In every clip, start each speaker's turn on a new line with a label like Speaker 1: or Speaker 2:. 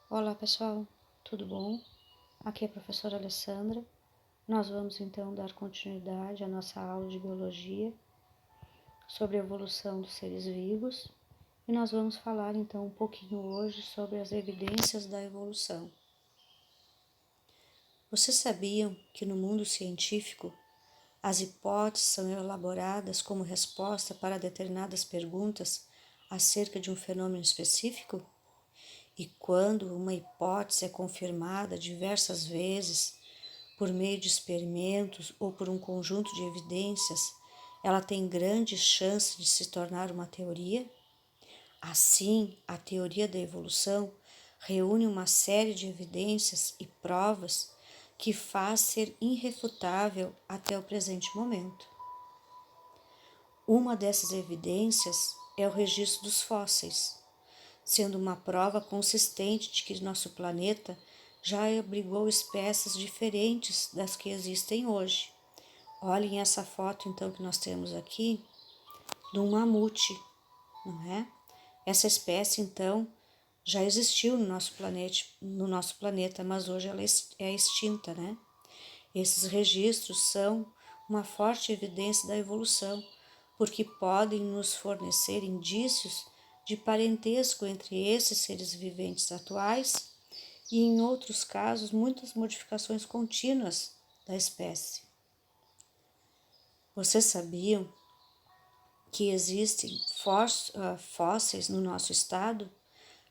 Speaker 1: Olá pessoal, tudo bom? Aqui é a professora Alessandra. Nós vamos então dar continuidade à nossa aula de biologia sobre a evolução dos seres vivos e nós vamos falar então um pouquinho hoje sobre as evidências da evolução. Vocês sabiam que no mundo científico as hipóteses são elaboradas como resposta para determinadas perguntas acerca de um fenômeno específico? E quando uma hipótese é confirmada diversas vezes, por meio de experimentos ou por um conjunto de evidências, ela tem grande chance de se tornar uma teoria? Assim, a teoria da evolução reúne uma série de evidências e provas que faz ser irrefutável até o presente momento. Uma dessas evidências é o registro dos fósseis, sendo uma prova consistente de que nosso planeta já abrigou espécies diferentes das que existem hoje. Olhem essa foto então que nós temos aqui de um mamute, não é? Essa espécie então já existiu no nosso planeta, mas hoje ela é extinta, né? Esses registros são uma forte evidência da evolução, porque podem nos fornecer indícios de parentesco entre esses seres viventes atuais e, em outros casos, muitas modificações contínuas da espécie. Vocês sabiam que existem fósseis no nosso estado?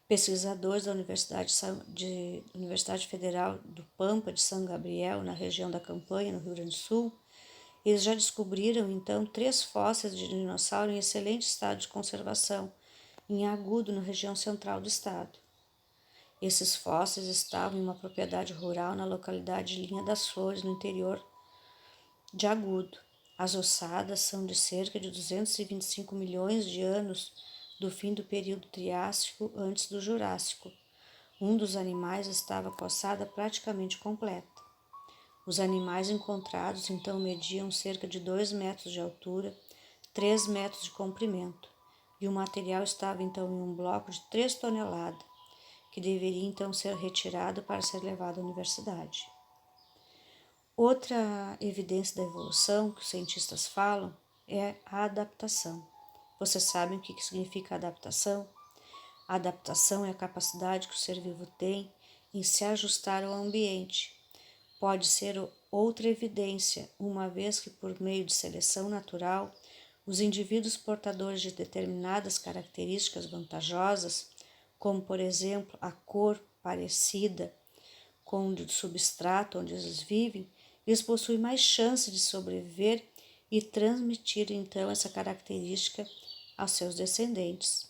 Speaker 1: Pesquisadores da Universidade Federal do Pampa de São Gabriel, na região da Campanha, no Rio Grande do Sul, eles já descobriram, então, 3 fósseis de dinossauro em excelente estado de conservação, em Agudo, na região central do estado. Esses fósseis estavam em uma propriedade rural na localidade de Linha das Flores, no interior de Agudo. As ossadas são de cerca de 225 milhões de anos do fim do período Triássico antes do Jurássico. Um dos animais estava com a ossada praticamente completa. Os animais encontrados então mediam cerca de 2 metros de altura, 3 metros de comprimento, e o material estava então em um bloco de 3 toneladas, que deveria então ser retirado para ser levado à universidade. Outra evidência da evolução que os cientistas falam é a adaptação. Vocês sabem o que significa adaptação? A adaptação é a capacidade que o ser vivo tem em se ajustar ao ambiente. Pode ser outra evidência, uma vez que, por meio de seleção natural, os indivíduos portadores de determinadas características vantajosas, como por exemplo a cor parecida com o substrato onde eles vivem, eles possuem mais chance de sobreviver e transmitir então essa característica aos seus descendentes.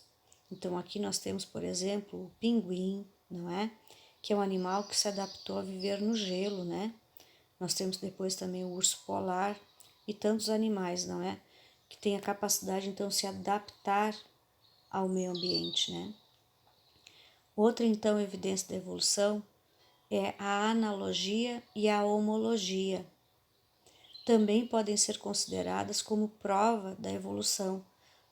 Speaker 1: Então aqui nós temos, por exemplo, o pinguim, não é? Que é um animal que se adaptou a viver no gelo, né? Nós temos depois também o urso polar e tantos animais, não é? Que têm a capacidade então de se adaptar ao meio ambiente, né? Outra então evidência da evolução é a analogia e a homologia. Também podem ser consideradas como prova da evolução,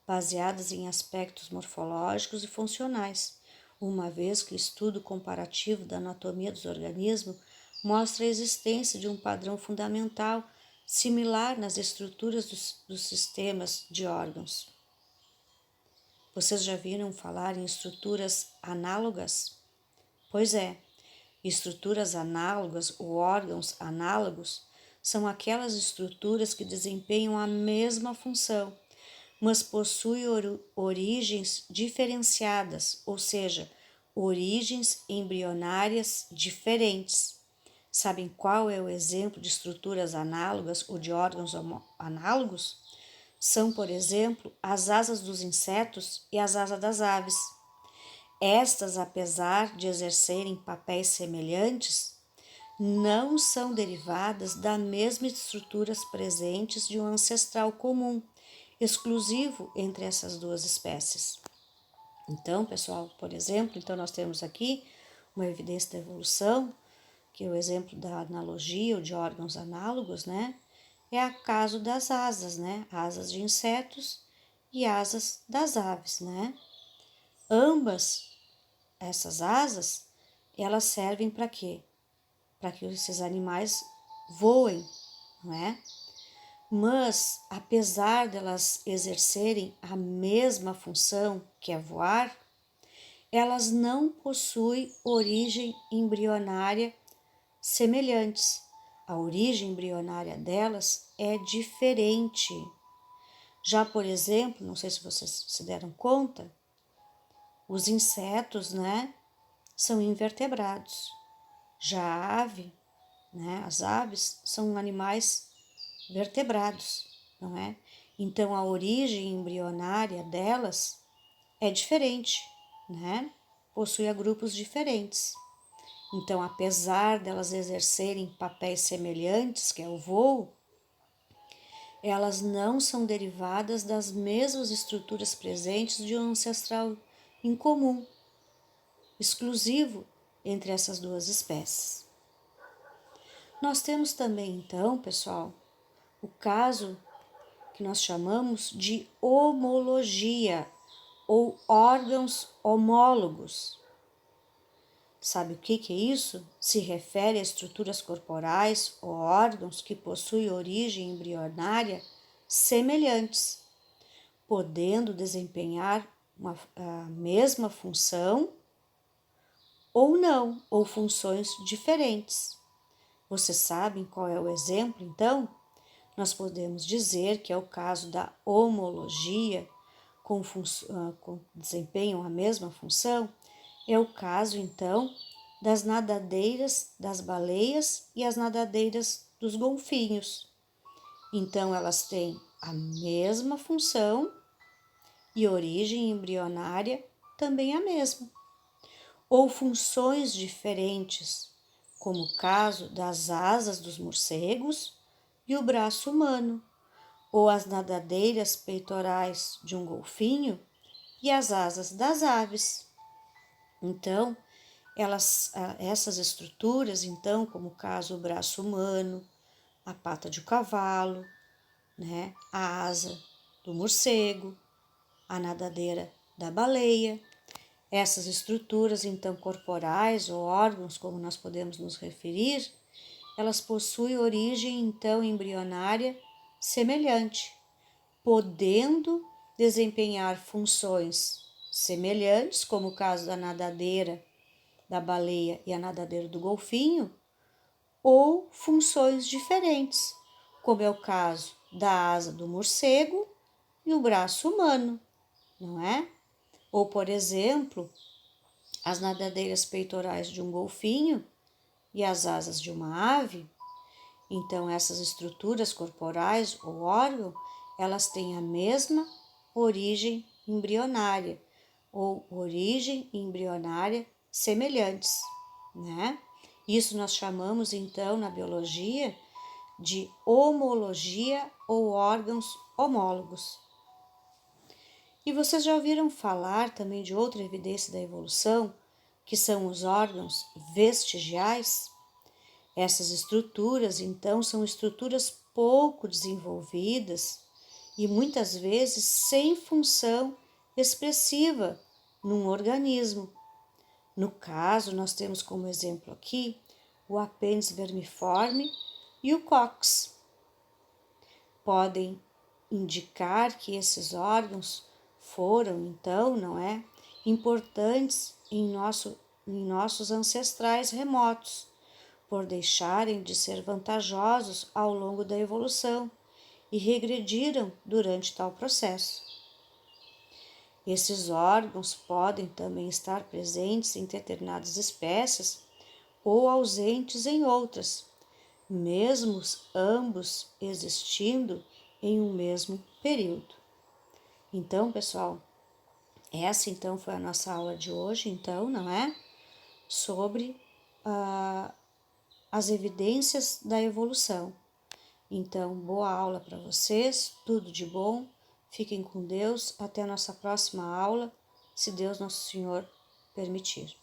Speaker 1: baseadas em aspectos morfológicos e funcionais, uma vez que o estudo comparativo da anatomia dos organismos mostra a existência de um padrão fundamental similar nas estruturas dos sistemas de órgãos. Vocês já viram falar em estruturas análogas? Pois é, estruturas análogas ou órgãos análogos são aquelas estruturas que desempenham a mesma função, mas possuem origens diferenciadas, ou seja, origens embrionárias diferentes. Sabem qual é o exemplo de estruturas análogas ou de órgãos análogos? São, por exemplo, as asas dos insetos e as asas das aves. Estas, apesar de exercerem papéis semelhantes, não são derivadas da mesma estruturas presentes de um ancestral comum, exclusivo entre essas duas espécies. Então, pessoal, por exemplo, então nós temos aqui uma evidência da evolução, que é o exemplo da analogia ou de órgãos análogos, né? É o caso das asas, né? Asas de insetos e asas das aves, né? Ambas essas asas elas servem para quê? Para que esses animais voem, não é? Mas, apesar delas exercerem a mesma função, que é voar, elas não possuem origem embrionária semelhantes. A origem embrionária delas é diferente. Já, por exemplo, não sei se vocês se deram conta, os insetos, né, são invertebrados. Já a ave, né, as aves são animais vertebrados, não é? Então a origem embrionária delas é diferente, né? Possui grupos diferentes. Então, apesar delas exercerem papéis semelhantes, que é o voo, elas não são derivadas das mesmas estruturas presentes de um ancestral em comum, exclusivo entre essas duas espécies. Nós temos também, então, pessoal, o caso que nós chamamos de homologia ou órgãos homólogos. Sabe o que é isso? Se refere a estruturas corporais ou órgãos que possuem origem embrionária semelhantes, podendo desempenhar a mesma função ou não, ou funções diferentes. Vocês sabem qual é o exemplo, então? Nós podemos dizer que é o caso da homologia, com desempenham a mesma função, é o caso, então, das nadadeiras das baleias e as nadadeiras dos golfinhos. Então, elas têm a mesma função e origem embrionária também a mesma. Ou funções diferentes, como o caso das asas dos morcegos e o braço humano, ou as nadadeiras peitorais de um golfinho e as asas das aves. Então, essas estruturas, então, como o caso o braço humano, a pata de cavalo, né, a asa do morcego, a nadadeira da baleia, essas estruturas, então, corporais ou órgãos, como nós podemos nos referir, elas possuem origem, então, embrionária semelhante, podendo desempenhar funções semelhantes, como o caso da nadadeira da baleia e a nadadeira do golfinho, ou funções diferentes, como é o caso da asa do morcego e o braço humano, não é? Ou, por exemplo, as nadadeiras peitorais de um golfinho e as asas de uma ave. Então, essas estruturas corporais ou órgão, elas têm a mesma origem embrionária ou origem embrionária semelhantes, né? Isso nós chamamos, então, na biologia, de homologia ou órgãos homólogos. E vocês já ouviram falar também de outra evidência da evolução, que são os órgãos vestigiais? Essas estruturas, então, são estruturas pouco desenvolvidas e muitas vezes sem função expressiva num organismo. No caso, nós temos como exemplo aqui o apêndice vermiforme e o cóccix. Podem indicar que esses órgãos foram, então, não é, importantes em nossos ancestrais remotos, por deixarem de ser vantajosos ao longo da evolução e regrediram durante tal processo. Esses órgãos podem também estar presentes em determinadas espécies ou ausentes em outras, mesmo ambos existindo em um mesmo período. Então, pessoal, essa então foi a nossa aula de hoje, então, não é? Sobre as evidências da evolução. Então, boa aula para vocês, tudo de bom, fiquem com Deus, até a nossa próxima aula, se Deus Nosso Senhor permitir.